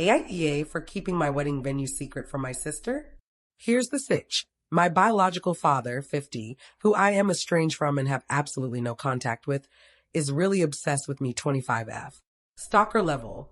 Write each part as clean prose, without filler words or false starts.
AIEA for keeping my wedding venue secret from my sister? Here's the sitch. My biological father, 50, who I am estranged from and have absolutely no contact with, is really obsessed with me 25F. Stalker level.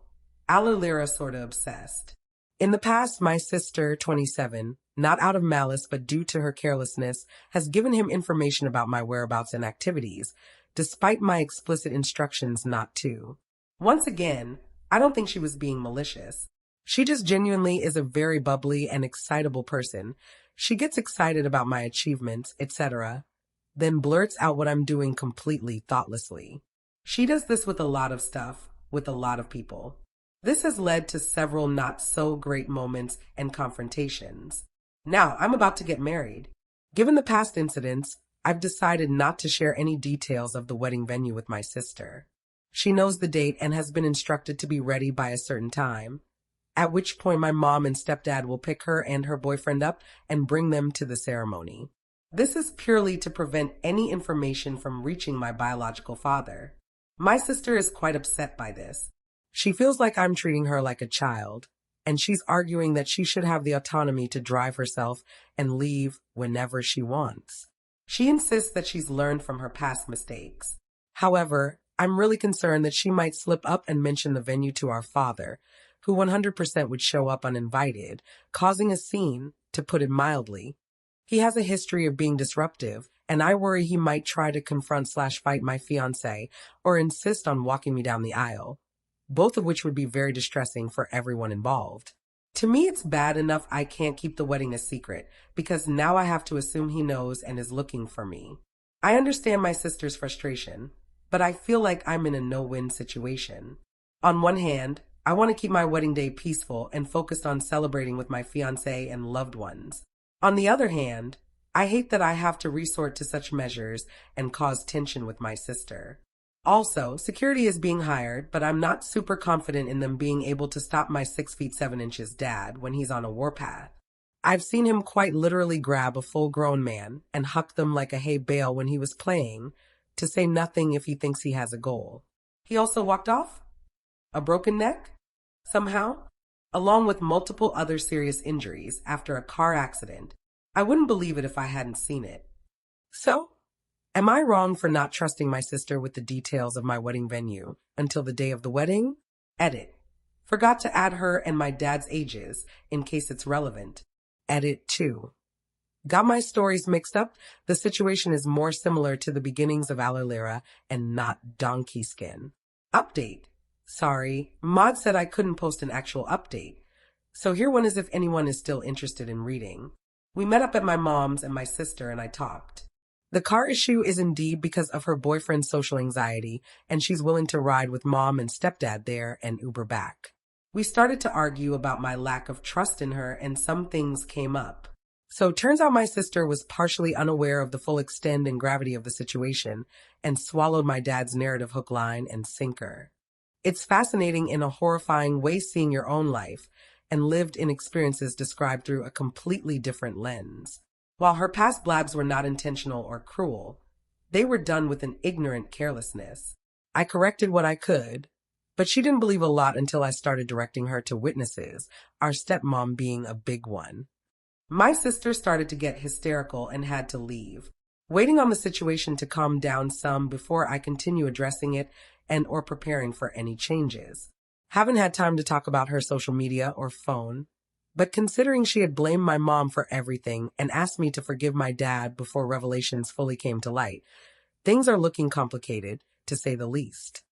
Alilira sorta obsessed. In the past, my sister, 27, not out of malice but due to her carelessness, has given him information about my whereabouts and activities, despite my explicit instructions not to. Once again, I don't think she was being malicious. She just genuinely is a very bubbly and excitable person. She gets excited about my achievements, etc., then blurts out what I'm doing completely thoughtlessly. She does this with a lot of stuff, with a lot of people. This has led to several not so great moments and confrontations. Now, I'm about to get married. Given the past incidents, I've decided not to share any details of the wedding venue with my sister. She knows the date and has been instructed to be ready by a certain time, at which point my mom and stepdad will pick her and her boyfriend up and bring them to the ceremony. This is purely to prevent any information from reaching my biological father. My sister is quite upset by this. She feels like I'm treating her like a child, and she's arguing that she should have the autonomy to drive herself and leave whenever she wants. She insists that she's learned from her past mistakes. However, I'm really concerned that she might slip up and mention the venue to our father, who 100% would show up uninvited, causing a scene, to put it mildly. He has a history of being disruptive, and I worry he might try to confront/fight my fiancé or insist on walking me down the aisle, both of which would be very distressing for everyone involved. To me, it's bad enough I can't keep the wedding a secret, because now I have to assume he knows and is looking for me. I understand my sister's frustration, but I feel like I'm in a no-win situation. On one hand, I want to keep my wedding day peaceful and focused on celebrating with my fiancé and loved ones. On the other hand, I hate that I have to resort to such measures and cause tension with my sister. Also, security is being hired, but I'm not super confident in them being able to stop my 6'7" dad when he's on a warpath. I've seen him quite literally grab a full-grown man and huck them like a hay bale when he was playing, to say nothing if he thinks he has a goal. He also walked off? A broken neck? Somehow? Along with multiple other serious injuries after a car accident. I wouldn't believe it if I hadn't seen it. So, am I wrong for not trusting my sister with the details of my wedding venue until the day of the wedding? Edit. Forgot to add her and my dad's ages in case it's relevant. Edit 2. Got my stories mixed up? The situation is more similar to the beginnings of Alilira and not donkey skin. Update. Sorry, Maud said I couldn't post an actual update, so here one is if anyone is still interested in reading. We met up at my mom's and my sister and I talked. The car issue is indeed because of her boyfriend's social anxiety, and she's willing to ride with mom and stepdad there and Uber back. We started to argue about my lack of trust in her and some things came up. So turns out my sister was partially unaware of the full extent and gravity of the situation and swallowed my dad's narrative hook, line, and sinker. It's fascinating in a horrifying way seeing your own life and lived in experiences described through a completely different lens. While her past blabs were not intentional or cruel, they were done with an ignorant carelessness. I corrected what I could, but she didn't believe a lot until I started directing her to witnesses, our stepmom being a big one. My sister started to get hysterical and had to leave, waiting on the situation to calm down some before I continue addressing it and or preparing for any changes. Haven't had time to talk about her social media or phone, but considering she had blamed my mom for everything and asked me to forgive my dad before revelations fully came to light, things are looking complicated, to say the least.